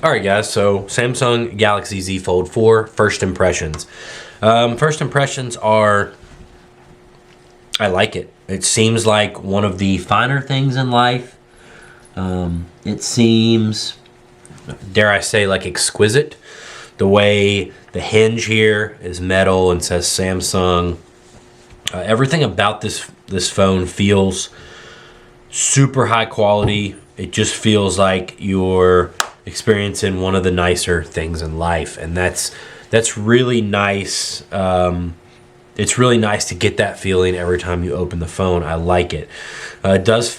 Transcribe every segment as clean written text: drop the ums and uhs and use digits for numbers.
Alright guys, so Samsung Galaxy Z Fold 4, first impressions. First impressions are, I like it. It seems like one of the finer things in life. It seems, dare I say, like exquisite. The way the hinge here is metal and says Samsung. Everything about this phone feels super high quality. It just feels like you're experiencing one of the nicer things in life, and that's really nice. It's really nice to get that feeling every time you open the phone. I like it. It does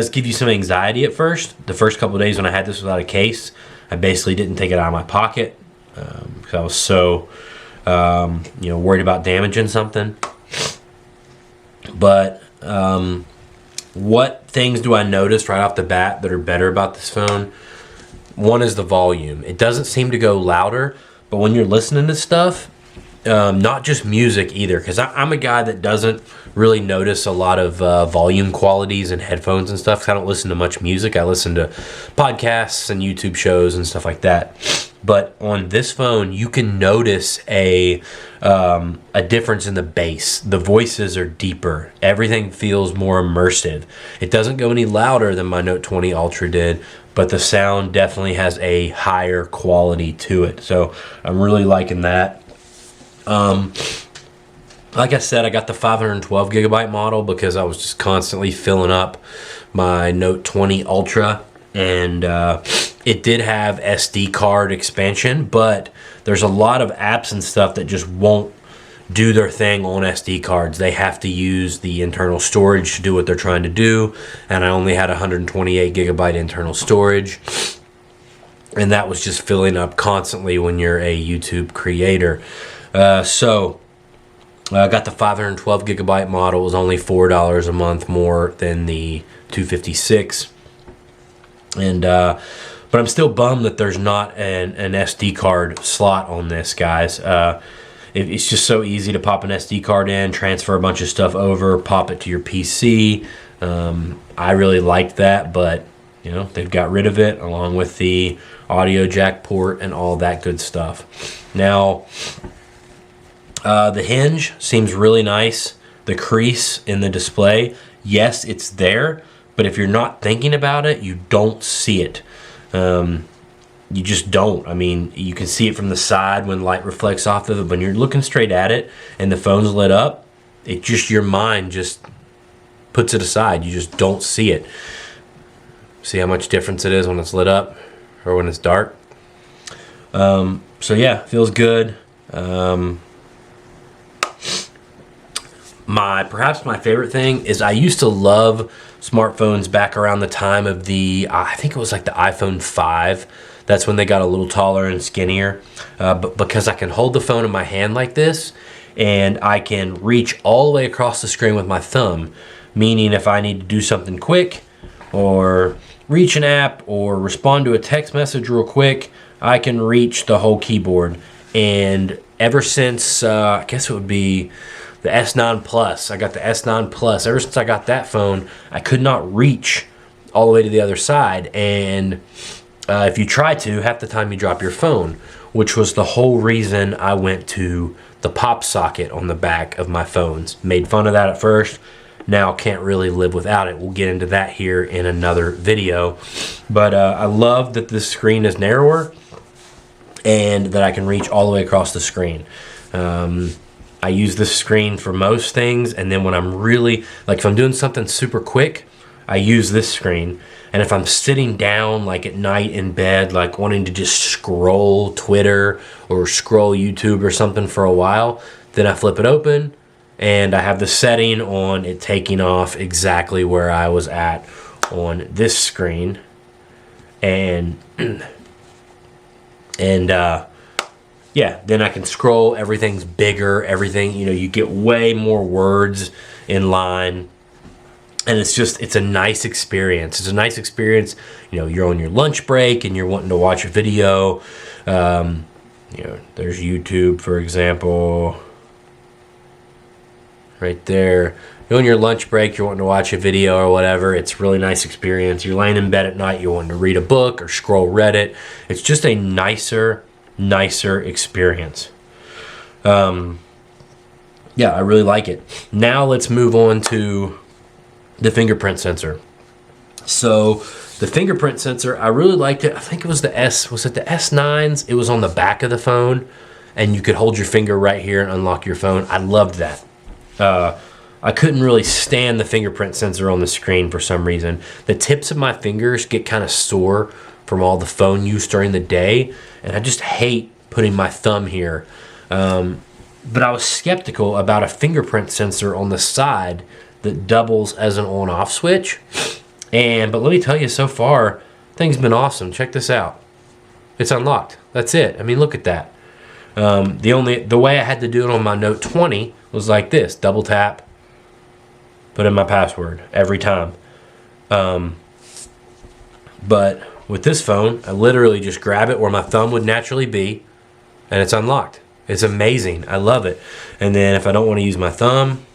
give you some anxiety at first. The first couple of days when I had this without a case, I basically didn't take it out of my pocket because I was so worried about damaging something. But what things do I notice right off the bat that are better about this phone? One is the volume. It doesn't seem to go louder, but when you're listening to stuff, not just music either, because I'm a guy that doesn't really notice a lot of volume qualities in headphones and stuff, because I don't listen to much music. I listen to podcasts and YouTube shows and stuff like that. But on this phone, you can notice a difference in the bass. The voices are deeper. Everything feels more immersive. It doesn't go any louder than my Note 20 Ultra did, but the sound definitely has a higher quality to it. So I'm really liking that. Like I said, I got the 512 gigabyte model because I was just constantly filling up my Note 20 Ultra, and it did have SD card expansion, but there's a lot of apps and stuff that just won't do their thing on SD cards. They have to use the internal storage to do what they're trying to do, and I only had 128 gigabyte internal storage, and that was just filling up constantly when you're a YouTube creator. So I got the 512 gigabyte model. It was only $4 a month more than the 256, and but I'm still bummed that there's not an SD card slot on this, guys. It's just so easy to pop an SD card in, transfer a bunch of stuff over, pop it to your PC. I really liked that, but they've got rid of it along with the audio jack port and all that good stuff. Now, the hinge seems really nice. The crease in the display, yes, it's there, but if you're not thinking about it, you don't see it. You just don't. I mean, you can see it from the side when light reflects off of it. When you're looking straight at it and the phone's lit up, your mind just puts it aside. You just don't see it. See how much difference it is when it's lit up or when it's dark? So yeah, feels good. Perhaps my favorite thing is I used to love smartphones back around the time of I think it was like the iPhone 5. That's when they got a little taller and skinnier. But because I can hold the phone in my hand like this, and I can reach all the way across the screen with my thumb, meaning if I need to do something quick, or reach an app, or respond to a text message real quick, I can reach the whole keyboard. And ever since, I guess it would be the S9 Plus. I got the S9 Plus. Ever since I got that phone, I could not reach all the way to the other side. And if you try to, half the time you drop your phone, which was the whole reason I went to the pop socket on the back of my phones. Made fun of that at first. Now can't really live without it. We'll get into that here in another video. But I love that this screen is narrower and that I can reach all the way across the screen. I use this screen for most things, and then when I'm really, like if I'm doing something super quick, I use this screen. And if I'm sitting down like at night in bed, like wanting to just scroll Twitter or scroll YouTube or something for a while, then I flip it open and I have the setting on it taking off exactly where I was at on this screen. And yeah, then I can scroll, everything's bigger, everything, you get way more words in line. And it's a nice experience. It's a nice experience. You're on your lunch break and you're wanting to watch a video. There's YouTube, for example, right there. You're on your lunch break, you're wanting to watch a video or whatever. It's a really nice experience. You're laying in bed at night, you're wanting to read a book or scroll Reddit. It's just a nicer experience. Yeah, I really like it. Now let's move on to the fingerprint sensor. So the fingerprint sensor, I really liked it. I think it was the S9s? It was on the back of the phone, and you could hold your finger right here and unlock your phone. I loved that. I couldn't really stand the fingerprint sensor on the screen for some reason. The tips of my fingers get kind of sore from all the phone use during the day, and I just hate putting my thumb here. But I was skeptical about a fingerprint sensor on the side that doubles as an on-off switch. But let me tell you, so far, thing's been awesome. Check this out. It's unlocked. That's it. I mean, look at that. The way I had to do it on my Note 20 was like this: double tap, put in my password every time. But with this phone, I literally just grab it where my thumb would naturally be, and it's unlocked. It's amazing. I love it. And then if I don't want to use my thumb,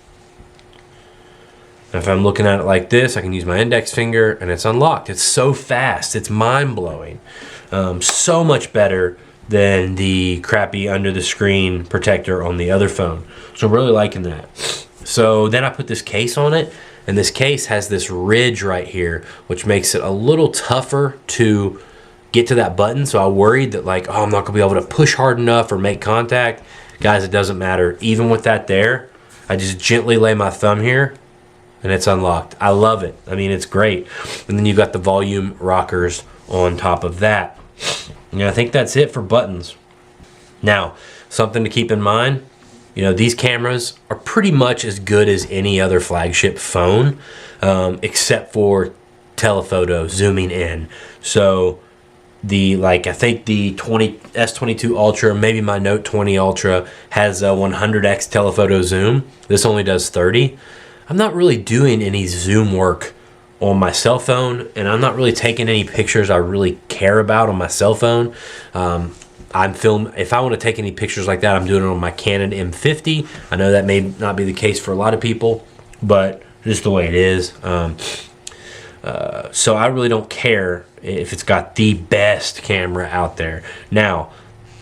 if I'm looking at it like this, I can use my index finger, and it's unlocked. It's so fast. It's mind-blowing. So much better than the crappy under-the-screen protector on the other phone. So I'm really liking that. So then I put this case on it, and this case has this ridge right here, which makes it a little tougher to get to that button. So I worried that, like, oh, I'm not gonna be able to push hard enough or make contact. Guys, it doesn't matter. Even with that there, I just gently lay my thumb here and it's unlocked. I love it. I mean, it's great. And then you got the volume rockers on top of that. And I think that's it for buttons. Now, something to keep in mind, you know, these cameras are pretty much as good as any other flagship phone, except for telephoto, zooming in. So I think the S22 Ultra, maybe my Note 20 Ultra, has a 100x telephoto zoom. This only does 30. I'm not really doing any zoom work on my cell phone, and I'm not really taking any pictures I really care about on my cell phone. If I want to take any pictures like that, I'm doing it on my Canon M50. I know that may not be the case for a lot of people, but just the way it is. So I really don't care if it's got the best camera out there. Now,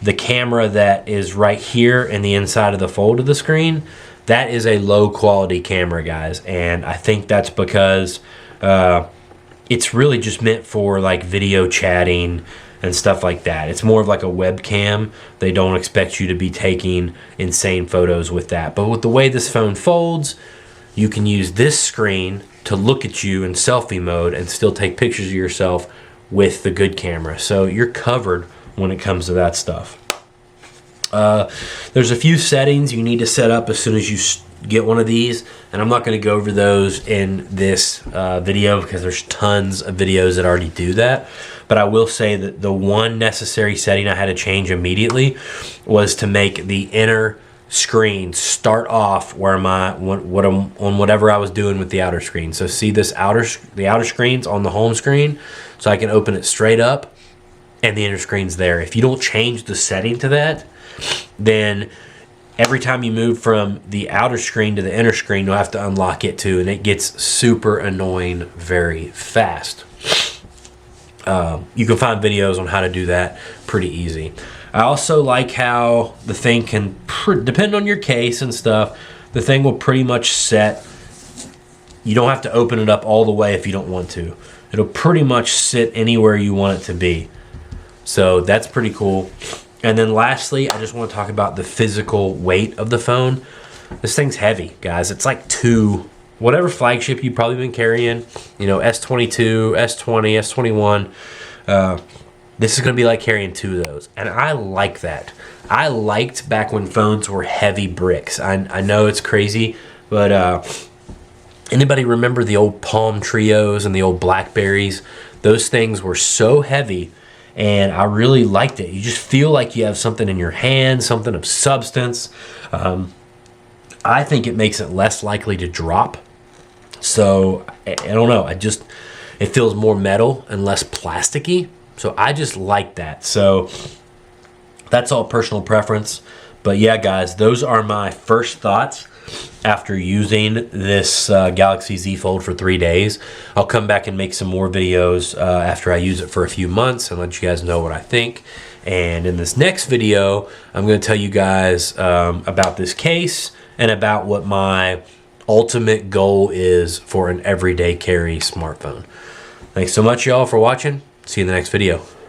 the camera that is right here in the inside of the fold of the screen, that is a low quality camera, guys. And I think that's because it's really just meant for like video chatting and stuff like that. It's more of like a webcam. They don't expect you to be taking insane photos with that. But with the way this phone folds, you can use this screen to look at you in selfie mode and still take pictures of yourself with the good camera. So you're covered when it comes to that stuff. There's a few settings you need to set up as soon as you get one of these, and I'm not going to go over those in this video because there's tons of videos that already do that. But I will say that the one necessary setting I had to change immediately was to make the inner screen start off where on whatever I was doing with the outer screen. So see the outer screen's on the home screen, so I can open it straight up, and the inner screen's there. If you don't change the setting to that, then every time you move from the outer screen to the inner screen, you'll have to unlock it too, and it gets super annoying very fast. You can find videos on how to do that pretty easy. I also like how the thing can, depend on your case and stuff, the thing will pretty much set. You don't have to open it up all the way if you don't want to. It'll pretty much sit anywhere you want it to be. So that's pretty cool. And then lastly, I just want to talk about the physical weight of the phone. This thing's heavy, guys. It's like whatever flagship you've probably been carrying, you know, S22, S20, S21, this is going to be like carrying two of those. And I like that. I liked back when phones were heavy bricks. I know it's crazy, but anybody remember the old Palm Trios and the old Blackberries? Those things were so heavy, and I really liked it. You just feel like you have something in your hand, something of substance. I think it makes it less likely to drop. So, I don't know. It feels more metal and less plasticky. So I just like that. So that's all personal preference. But yeah, guys, those are my first thoughts after using this Galaxy Z Fold for 3 days. I'll come back and make some more videos after I use it for a few months and let you guys know what I think. And in this next video, I'm going to tell you guys about this case and about what my ultimate goal is for an everyday carry smartphone. Thanks so much, y'all, for watching. See you in the next video.